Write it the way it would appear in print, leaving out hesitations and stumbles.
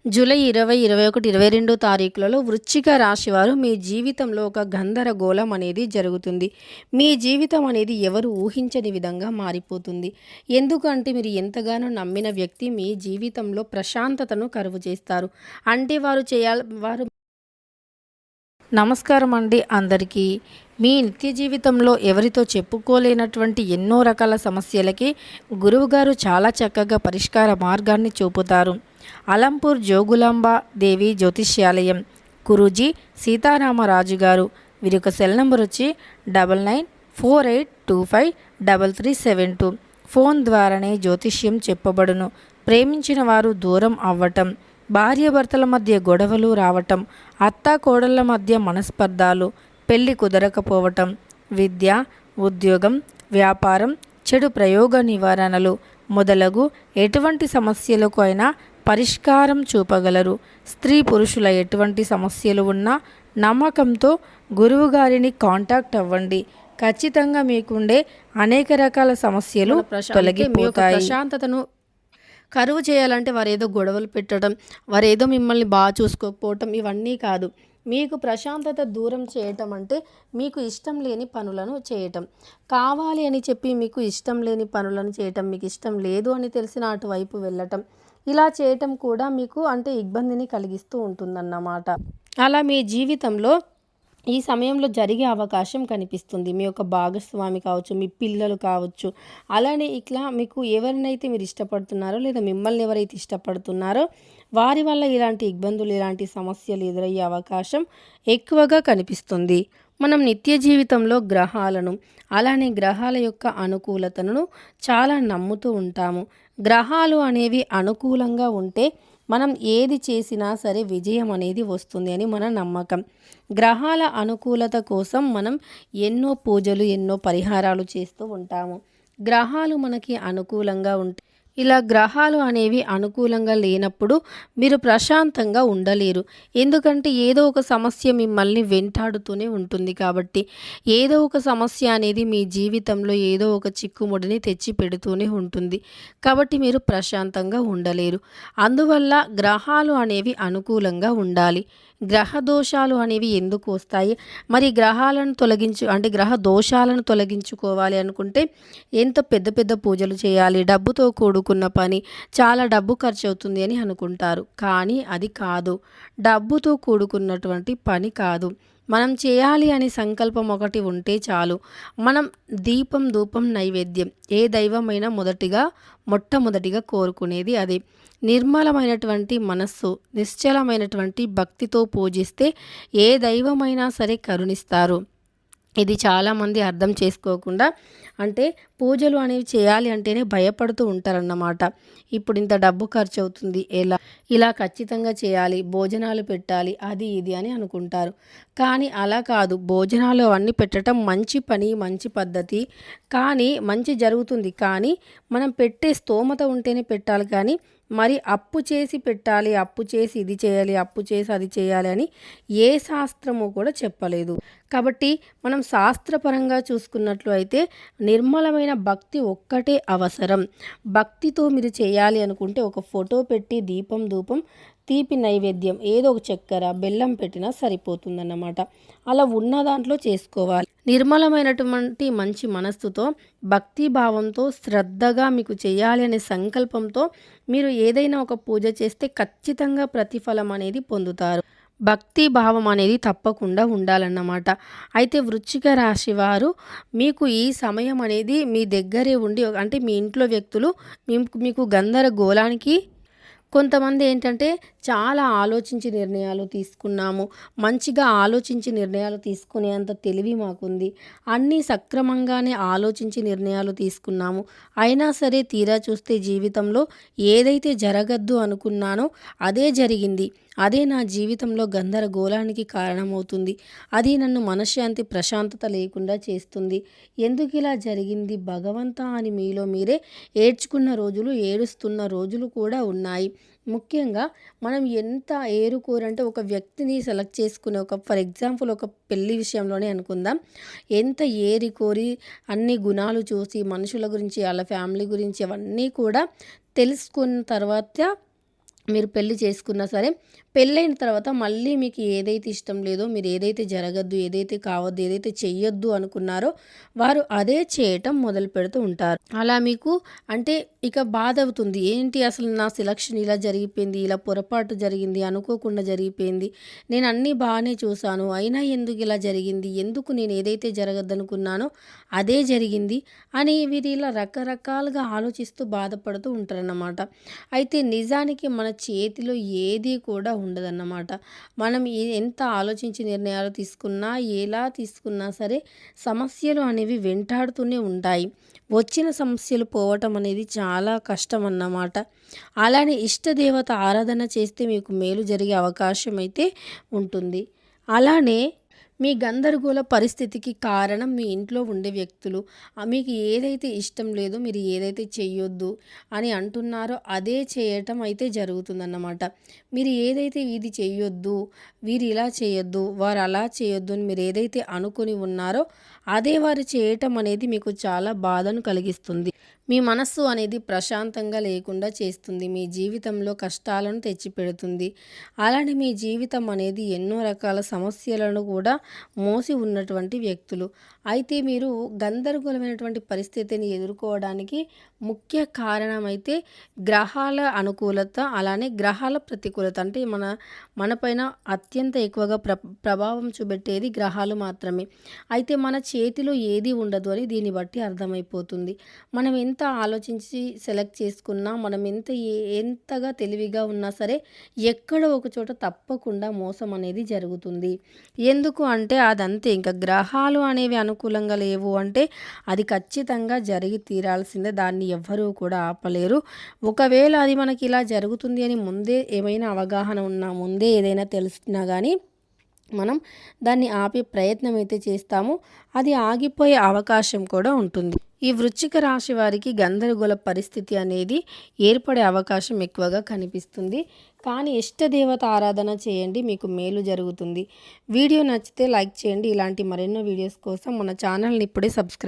July 20, 21, 22 తారీఖులలో వృశ్చిక రాశి వారు మీ జీవితంలో ఒక గందరగోళం అనేది జరుగుతుంది. మీ జీవితం అనేది ఎవరు ఊహించని విధంగా మారిపోతుంది. ఎందుకంటే మీరు ఎంతగానో నమ్మిన వ్యక్తి మీ జీవితంలో ప్రశాంతతను కరువు చేస్తారు. అంటే వారు నమస్కారం అండి అందరికీ. మీ నిత్య జీవితంలో ఎవరితో చెప్పుకోలేనటువంటి ఎన్నో రకాల సమస్యలకి గురువుగారు చాలా చక్కగా పరిష్కార మార్గాన్ని చూపుతారు. అలంపూర్ జోగులాంబ దేవి జ్యోతిష్యాలయం, గురూజీ సీతారామరాజు గారు. వీరి యొక్క సెల్ నెంబర్ వచ్చి 9948253372. ఫోన్ ద్వారానే జ్యోతిష్యం చెప్పబడును. ప్రేమించిన వారు దూరం అవ్వటం, భార్యాభర్తల మధ్య గొడవలు రావటం, అత్తాకోడళ్ల మధ్య మనస్పర్ధాలు, పెళ్లి కుదరకపోవటం, విద్య, ఉద్యోగం, వ్యాపారం, చెడు ప్రయోగ నివారణలు మొదలగు ఎటువంటి సమస్యలకు అయినా పరిష్కారం చూపగలరు. స్త్రీ పురుషుల ఎటువంటి సమస్యలు ఉన్నా నమ్మకంతో గురువుగారిని కాంటాక్ట్ అవ్వండి. ఖచ్చితంగా మీకుండే అనేక రకాల సమస్యలు తొలగిపోతాయి. ప్రశాంతతను కరువు చేయాలంటే వారేదో గొడవలు పెట్టడం, వారేదో మిమ్మల్ని బాగా చూసుకోకపోవటం ఇవన్నీ కాదు. మీకు ప్రశాంతత దూరం చేయటం అంటే మీకు ఇష్టం లేని పనులను చేయటం. కావాలి అని చెప్పి మీకు ఇష్టం లేని పనులను చేయటం, మీకు ఇష్టం లేదు అని తెలిసిన అటువైపు వెళ్ళటం, ఇలా చేయటం కూడా మీకు అంటే ఇబ్బందిని కలిగిస్తూ ఉంటుందన్నమాట. అలా మీ జీవితంలో ఈ సమయంలో జరిగే అవకాశం కనిపిస్తుంది. మీ యొక్క భాగస్వామి కావచ్చు, మీ పిల్లలు కావచ్చు, అలానే ఇట్లా మీకు ఎవరినైతే మీరు ఇష్టపడుతున్నారో లేదా మిమ్మల్ని ఎవరైతే ఇష్టపడుతున్నారో వారి వల్ల ఇలాంటి ఇబ్బందులు, ఇలాంటి సమస్యలు ఎదురయ్యే అవకాశం ఎక్కువగా కనిపిస్తుంది. మనం నిత్య జీవితంలో గ్రహాలను, అలానే గ్రహాల యొక్క అనుకూలతను చాలా నమ్ముతూ ఉంటాము. గ్రహాలు అనేవి అనుకూలంగా ఉంటే మనం ఏది చేసినా సరే విజయం అనేది వస్తుంది అని మన నమ్మకం. గ్రహాల అనుకూలత కోసం మనం ఎన్నో పూజలు, ఎన్నో పరిహారాలు చేస్తూ ఉంటాము. గ్రహాలు మనకి అనుకూలంగా ఉంటే, ఇలా గ్రహాలు అనేవి అనుకూలంగా లేనప్పుడు మీరు ప్రశాంతంగా ఉండలేరు. ఎందుకంటే ఏదో ఒక సమస్య మిమ్మల్ని వెంటాడుతూనే ఉంటుంది. కాబట్టి ఏదో ఒక సమస్య అనేది మీ జీవితంలో ఏదో ఒక చిక్కుముడిని తెచ్చి పెడుతూనే ఉంటుంది. కాబట్టి మీరు ప్రశాంతంగా ఉండలేరు. అందువల్ల గ్రహాలు అనేవి అనుకూలంగా ఉండాలి. గ్రహ దోషాలు అనేవి ఎందుకు వస్తాయి? మరి గ్రహాలను గ్రహ దోషాలను తొలగించుకోవాలి అనుకుంటే ఎంత పెద్ద పెద్ద పూజలు చేయాలి, డబ్బుతో కూడుకున్న పని, చాలా డబ్బు ఖర్చు అవుతుంది అని అనుకుంటారు. కానీ అది కాదు, డబ్బుతో కూడుకున్నటువంటి పని కాదు. మనం చేయాలి అని సంకల్పం ఒకటి ఉంటే చాలు. మనం దీపం, ధూపం, నైవేద్యం ఏ దైవమైనా మొట్టమొదటిగా కోరుకునేది అదే. నిర్మలమైనటువంటి మనస్సు, నిశ్చలమైనటువంటి భక్తితో పూజిస్తే ఏ దైవమైనా సరే కరుణిస్తారు. ఇది చాలామంది అర్థం చేసుకోకుండా అంటే పూజలు అనేవి చేయాలి అంటేనే భయపడుతూ ఉంటారన్నమాట. ఇప్పుడు ఇంత డబ్బు ఖర్చు అవుతుంది, ఇలా ఖచ్చితంగా చేయాలి, భోజనాలు పెట్టాలి, అది ఇది అని అనుకుంటారు. కానీ అలా కాదు. భోజనాలు అవన్నీ పెట్టడం మంచి పని, మంచి పద్ధతి. కానీ మంచి జరుగుతుంది. కానీ మనం పెట్టే స్తోమత ఉంటేనే పెట్టాలి. కానీ మరి అప్పు చేసి పెట్టాలి, అప్పు చేసి ఇది చేయాలి, అప్పు చేసి అది చేయాలి అని ఏ శాస్త్రము కూడా చెప్పలేదు. కాబట్టి మనం శాస్త్రపరంగా చూసుకున్నట్లు అయితే నిర్మలమైన భక్తి ఒక్కటే అవసరం. భక్తితో మీరు చేయాలి అనుకుంటే ఒక ఫోటో పెట్టి దీపం, ధూపం, తీపి నైవేద్యం ఏదో ఒక చక్కెర, బెల్లం పెట్టినా సరిపోతుందన్నమాట. అలా ఉన్న దాంట్లో చేసుకోవాలి. నిర్మలమైనటువంటి మంచి మనస్సుతో, భక్తి భావంతో, శ్రద్ధగా మీకు చేయాలి అనే సంకల్పంతో మీరు ఏదైనా ఒక పూజ చేస్తే ఖచ్చితంగా ప్రతిఫలం అనేది పొందుతారు. భక్తి భావం అనేది తప్పకుండా ఉండాలన్నమాట. అయితే వృశ్చిక రాశి వారు మీకు ఈ సమయం అనేది మీ దగ్గరే ఉండి అంటే మీ ఇంట్లో వ్యక్తులు మీకు గందరగోళానికి కొంతమంది ఏంటంటే చాలా ఆలోచించి నిర్ణయాలు తీసుకున్నాము, మంచిగా ఆలోచించి నిర్ణయాలు తీసుకునేంత తెలివి మాకుంది, అన్నీ సక్రమంగానే ఆలోచించి నిర్ణయాలు తీసుకున్నాము, అయినా సరే తీరా చూస్తే జీవితంలో ఏదైతే జరగద్దు అనుకున్నానో అదే జరిగింది, అదే నా జీవితంలో గందరగోళానికి కారణమవుతుంది, అది నన్ను మనశ్శాంతి, ప్రశాంతత లేకుండా చేస్తుంది, ఎందుకు ఇలా జరిగింది భగవంతా అని మీలో మీరే ఏడ్చుకున్న రోజులు, ఏడుస్తున్న రోజులు కూడా ఉన్నాయి. ముఖ్యంగా మనం ఎంత ఏరుకోరంటే ఒక వ్యక్తిని సెలెక్ట్ చేసుకునే ఫర్ ఎగ్జాంపుల్ ఒక పెళ్లి విషయంలోనే అనుకుందాం. ఎంత ఏరికోరి అన్ని గుణాలు చూసి మనుషుల గురించి, వాళ్ళ ఫ్యామిలీ గురించి అవన్నీ కూడా తెలుసుకున్న తర్వాత మీరు పెళ్లి చేసుకున్నా సరే, పెళ్ళైన తర్వాత మళ్ళీ మీకు ఏదైతే ఇష్టం లేదో, మీరు ఏదైతే జరగద్దు, ఏదైతే కావద్దు, ఏదైతే చెయ్యొద్దు అనుకున్నారో వారు అదే చేయటం మొదలు పెడుతూ ఉంటారు. అలా మీకు అంటే ఇక బాధ అవుతుంది. ఏంటి అసలు నా సెలక్షన్ ఇలా జరిగిపోయింది, ఇలా పొరపాటు జరిగింది, అనుకోకుండా జరిగిపోయింది. నేను అన్నీ బాగానే చూశాను, అయినా ఎందుకు ఇలా జరిగింది, ఎందుకు నేను ఏదైతే జరగద్దనుకున్నానో అదే జరిగింది అని వీరు ఇలా రకరకాలుగా ఆలోచిస్తూ బాధపడుతూ ఉంటారన్నమాట. అయితే నిజానికి మన చేతిలో ఏది కూడా ఉండదన్నమాట. మనం ఎంత ఆలోచించి నిర్ణయాలు తీసుకున్నా, ఎలా తీసుకున్నా సరే సమస్యలు అనేవి వెంటాడుతూనే ఉంటాయి. వచ్చిన సమస్యలు పోవటం అనేది చాలా కష్టం అన్నమాట. అలానే ఇష్టదేవత ఆరాధన చేస్తే మీకు మేలు జరిగే అవకాశం అయితే ఉంటుంది. అలానే మీ గందరగోళ పరిస్థితికి కారణం మీ ఇంట్లో ఉండే వ్యక్తులు. మీకు ఏదైతే ఇష్టం లేదో, మీరు ఏదైతే చెయ్యొద్దు అని అంటున్నారో అదే చేయటం అయితే జరుగుతుందన్నమాట. మీరు ఏదైతే ఇది చెయ్యొద్దు, వీరు ఇలా చేయొద్దు, వారు అలా చేయొద్దు అని మీరు ఏదైతే అనుకొని ఉన్నారో అదే వారు చేయటం అనేది మీకు చాలా బాధను కలిగిస్తుంది. మీ మనస్సు అనేది ప్రశాంతంగా లేకుండా చేస్తుంది. మీ జీవితంలో కష్టాలను తెచ్చిపెడుతుంది. అలానే మీ జీవితం అనేది ఎన్నో రకాల సమస్యలను కూడా మోసి ఉన్నటువంటి వ్యక్తులు. అయితే మీరు గందరగోళమైనటువంటి పరిస్థితిని ఎదుర్కోవడానికి ముఖ్య కారణం అయితే గ్రహాల అనుకూలత, అలానే గ్రహాల ప్రతికూలత. అంటే మనపైన అత్యంత ఎక్కువగా ప్రభావం చూపెట్టేది గ్రహాలు మాత్రమే. అయితే మన చేతిలో ఏది ఉండదు అని దీన్ని బట్టి అర్థమైపోతుంది. మనం ఎంత ఆలోచించి సెలెక్ట్ చేసుకున్నా, మనం ఎంతగా తెలివిగా ఉన్నా సరే ఎక్కడో ఒక చోట తప్పకుండా మోసం అనేది జరుగుతుంది. ఎందుకు అంటే అదంతే, ఇంకా గ్రహాలు అనేవి అనుకూలంగా లేవు అంటే అది ఖచ్చితంగా జరిగి తీరాల్సిందే. దాన్ని ఎవ్వరూ కూడా ఆపలేరు. ఒకవేళ అది మనకి ఇలా జరుగుతుంది అని ముందే ఏమైనా అవగాహన ఉన్నా, ముందే ఏదైనా తెలిసినా కానీ మనం దాన్ని ఆపే ప్రయత్నం అయితే చేస్తాము. అది ఆగిపోయే అవకాశం కూడా ఉంటుంది. ఈ వృశ్చిక రాశి వారికి గందరగోళ పరిస్థితి అనేది ఏర్పడే అవకాశం ఎక్కువగా కనిపిస్తుంది. కానీ ఇష్టదేవత ఆరాధన చేయండి, మీకు మేలు జరుగుతుంది. వీడియో నచ్చితే లైక్ చేయండి. ఇలాంటి మరెన్నో వీడియోస్ కోసం మన ఛానల్ని ఇప్పుడే సబ్స్క్రైబ్